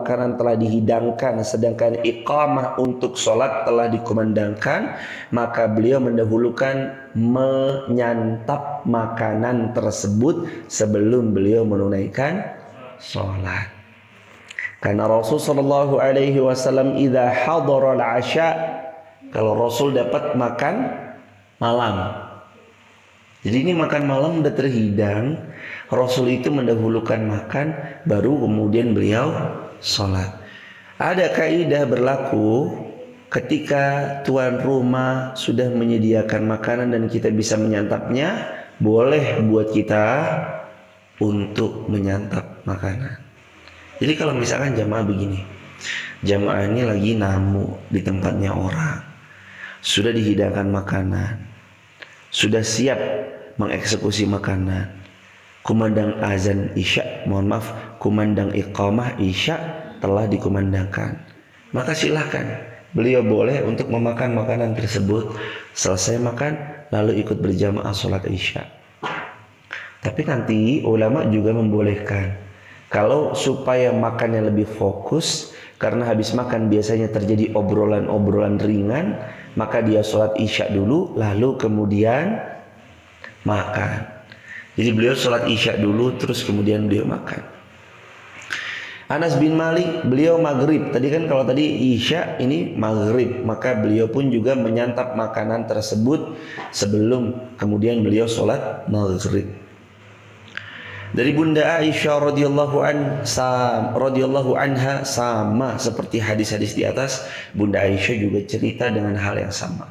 makanan telah dihidangkan sedangkan iqamah untuk sholat telah dikumandangkan, maka beliau mendahulukan menyantap makanan tersebut sebelum beliau menunaikan sholat. Karena Rasul sallallahu alaihi wasallam idza hadara al-'asha, kalau Rasul dapat makan malam. Jadi ini makan malam udah terhidang, Rasul itu mendahulukan makan, baru kemudian beliau sholat. Ada kaidah berlaku ketika tuan rumah sudah menyediakan makanan dan kita bisa menyantapnya, boleh buat kita untuk menyantap makanan. Jadi kalau misalkan jamaah begini, jamaah ini lagi namu di tempatnya orang, sudah dihidangkan makanan, sudah siap mengeksekusi makanan, kumandang azan isya, kumandang iqamah isya telah dikumandangkan, maka silahkan beliau boleh untuk memakan makanan tersebut. Selesai makan lalu ikut berjamaah sholat isya. Tapi nanti ulama juga membolehkan, kalau supaya makannya lebih fokus, karena habis makan biasanya terjadi obrolan-obrolan ringan, maka dia sholat isya dulu lalu kemudian makan. Jadi beliau sholat isya dulu terus kemudian beliau makan. Anas bin Malik, beliau maghrib. Tadi kan kalau tadi isya, ini maghrib, maka beliau pun juga menyantap makanan tersebut sebelum kemudian beliau sholat maghrib. Dari Bunda Aisyah radhiyallahu anha sama seperti hadis-hadis di atas, Bunda Aisyah juga cerita dengan hal yang sama.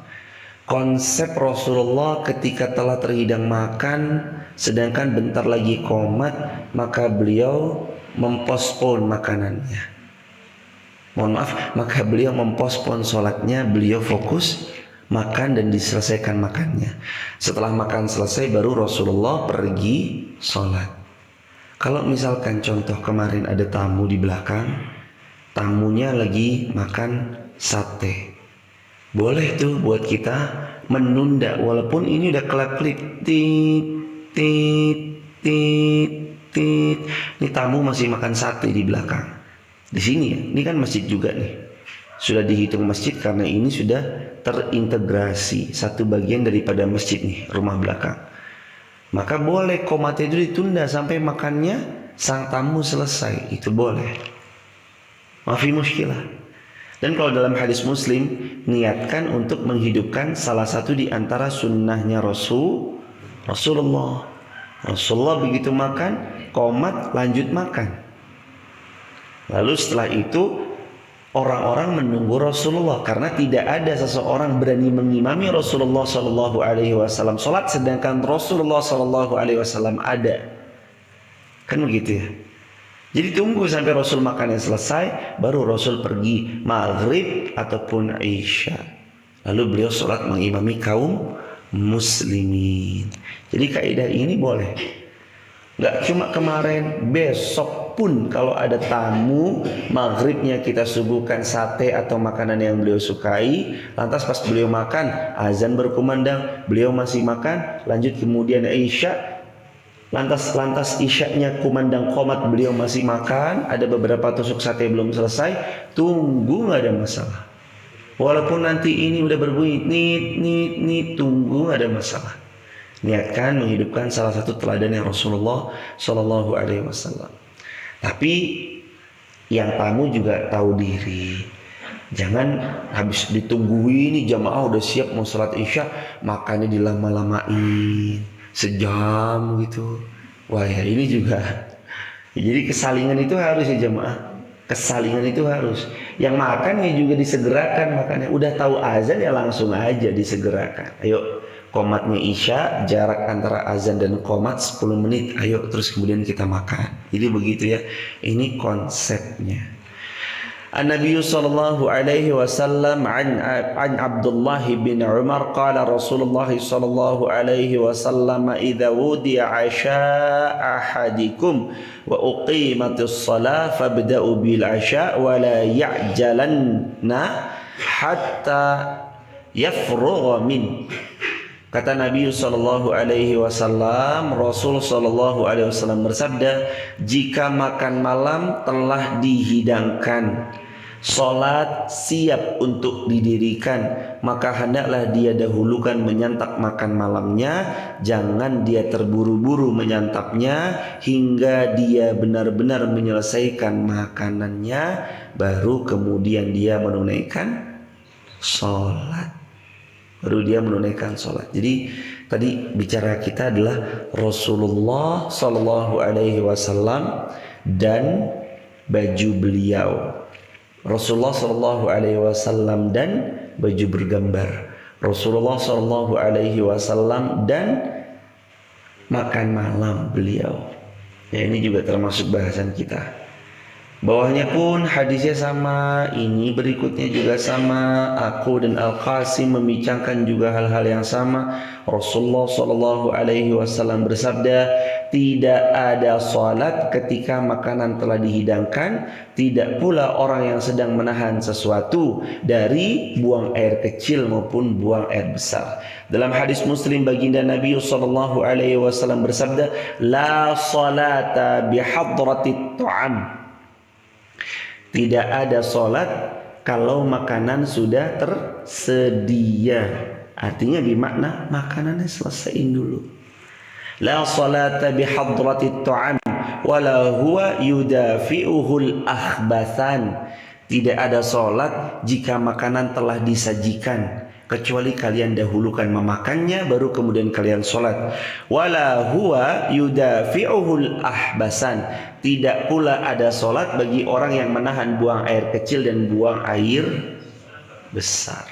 Konsep Rasulullah ketika telah terhidang makan sedangkan bentar lagi qomat, maka beliau mempospon makanannya. Maka beliau mempospon sholatnya, beliau fokus makan dan diselesaikan makannya. Setelah makan selesai baru Rasulullah pergi sholat. Kalau misalkan contoh kemarin ada tamu di belakang, tamunya lagi makan sate, boleh tuh buat kita menunda walaupun ini udah kelap-kelip, tit tit tit tit. Ini tamu masih makan sate di belakang. Di sini ya, ini kan masjid juga nih. Sudah dihitung masjid karena ini sudah terintegrasi satu bagian daripada masjid nih, rumah belakang. Maka boleh qomatnya itu ditunda sampai makannya sang tamu selesai, itu boleh. Mafi muskilah. Dan kalau dalam hadis Muslim, niatkan untuk menghidupkan salah satu di antara sunnahnya Rasulullah. Rasulullah begitu makan, qomat lanjut makan. Lalu setelah itu orang-orang menunggu Rasulullah, karena tidak ada seseorang berani mengimami Rasulullah Shallallahu Alaihi Wasallam sholat sedangkan Rasulullah Shallallahu Alaihi Wasallam ada. Kan begitu ya. Jadi tunggu sampai Rasul makannya selesai, baru Rasul pergi maghrib ataupun isya. Lalu beliau sholat mengimami kaum muslimin. Jadi kaidah ini boleh. Gak cuma kemarin, besok pun kalau ada tamu, maghribnya kita suguhkan sate atau makanan yang beliau sukai. Lantas pas beliau makan, azan berkumandang, beliau masih makan, lanjut kemudian isya. Lantas isyaknya kumandang qomat, beliau masih makan, ada beberapa tusuk sate belum selesai, tunggu, nggak ada masalah. Walaupun nanti ini udah berbunyi nit, tunggu, nggak ada masalah. Niatkan menghidupkan salah satu teladannya Rasulullah Shallallahu Alaihi Wasallam. Tapi yang tamu juga tahu diri. Jangan habis ditungguin nih jamaah udah siap mau sholat isya, makannya dilama-lamain sejam gitu. Wah ya ini juga. Jadi kesalingan itu harus ya jamaah. Kesalingan itu harus. Yang makan ya juga disegerakan makannya. Udah tahu azan ya langsung aja disegerakan. Ayo qomatnya isya, jarak antara azan dan qomat 10 menit. Ayo terus kemudian kita makan. Jadi begitu ya. Ini konsepnya. An-Nabi sallallahu alaihi wasallam an Abdullah bin Umar qala Rasulullah sallallahu alaihi wasallam idza wudi'a 'asha ahadikum wa uqimatis shalah fabda'u bil 'asha wa la ya'jalanna hatta yafrugha min. Kata Nabi sallallahu alaihi wasallam, Rasul sallallahu alaihi wasallam bersabda, jika makan malam telah dihidangkan, salat siap untuk didirikan, maka hendaklah dia dahulukan menyantap makan malamnya. Jangan dia terburu-buru menyantapnya hingga dia benar-benar menyelesaikan makanannya, baru kemudian dia menunaikan salat. Baru dia menunaikan sholat. Jadi tadi bicara kita adalah Rasulullah Sallallahu Alaihi Wasallam dan baju beliau. Rasulullah Sallallahu Alaihi Wasallam dan baju bergambar. Rasulullah Sallallahu Alaihi Wasallam dan makan malam beliau. Ya, ini juga termasuk bahasan kita. Bawahnya pun hadisnya sama, ini berikutnya juga sama. Aku dan Al-Qasim membincangkan juga hal-hal yang sama. Rasulullah Shallallahu Alaihi Wasallam bersabda, tidak ada salat ketika makanan telah dihidangkan, tidak pula orang yang sedang menahan sesuatu dari buang air kecil maupun buang air besar. Dalam hadis Muslim, baginda Nabi Shallallahu Alaihi Wasallam bersabda, la salata bihadratit ta'am. Tidak ada solat kalau makanan sudah tersedia. Artinya bermakna makanannya selesaiin dulu. La salata bihadratit ta'am wala huwa yudafi'uhul akhbathan. Tidak ada solat jika makanan telah disajikan, kecuali kalian dahulukan memakannya baru kemudian kalian sholat. Wala huwa yudafi'uhul ahbasan. Tidak pula ada sholat bagi orang yang menahan buang air kecil dan buang air besar.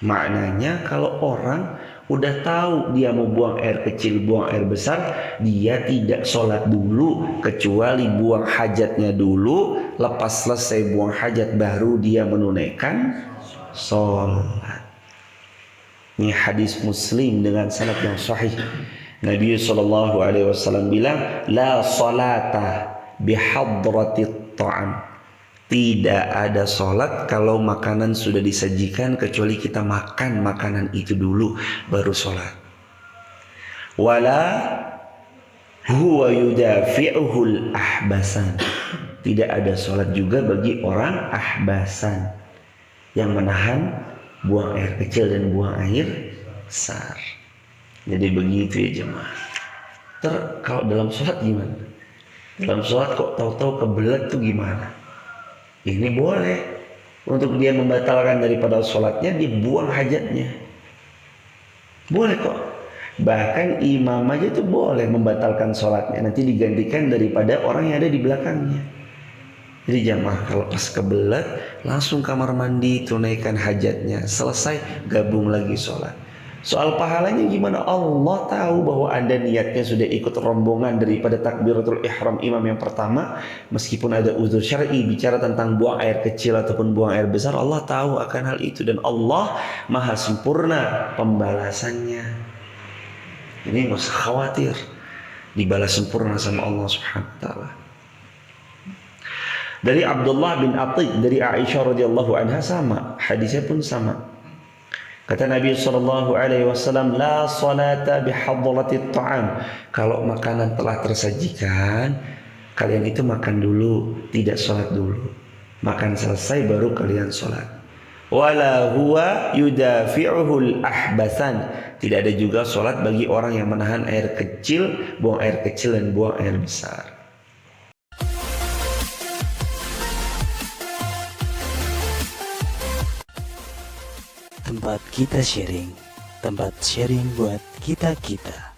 Maknanya kalau orang udah tahu dia mau buang air kecil, buang air besar, dia tidak sholat dulu, kecuali buang hajatnya dulu. Lepas selesai buang hajat baru dia menunaikan sholat. Ini hadis Muslim dengan sanad yang sahih. Nabi sallallahu alaihi wasallam bilang, la salata bihadratit ta'am. Tidak ada salat kalau makanan sudah disajikan, kecuali kita makan makanan itu dulu baru salat. Wala huwa yudafi'uhul ahbasan. Tidak ada salat juga bagi orang ahbasan, yang menahan buang air kecil dan buang air besar. Jadi begitu ya jemaah. Kalau dalam sholat gimana? Dalam sholat kok tahu-tahu kebelet tuh gimana? Ini boleh untuk dia membatalkan daripada sholatnya, dia buang hajatnya. Boleh kok. Bahkan imam aja tuh boleh membatalkan sholatnya, nanti digantikan daripada orang yang ada di belakangnya. Jadi jamaah kalau pas kebelet langsung kamar mandi, tunaikan hajatnya, selesai gabung lagi sholat. Soal pahalanya gimana? Allah tahu bahwa Anda niatnya sudah ikut rombongan daripada takbiratul ihram imam yang pertama, meskipun ada uzur syar'i bicara tentang buang air kecil ataupun buang air besar, Allah tahu akan hal itu dan Allah maha sempurna pembalasannya. Ini nggak usah khawatir, dibalas sempurna sama Allah Subhanahu wa taala. Dari Abdullah bin Atiq dari Aisyah radhiyallahu anha sama, hadisnya pun sama. Kata Nabi sallallahu alaihi wasallam, la salata bihadratit ta'am. Kalau makanan telah tersajikan, kalian itu makan dulu, tidak sholat dulu. Makan selesai baru kalian sholat. Wala huwa yudafi'uhul ahbathan. Tidak ada juga sholat bagi orang yang menahan air kecil, buang air kecil dan buang air besar. Tempat kita sharing, tempat sharing buat kita-kita.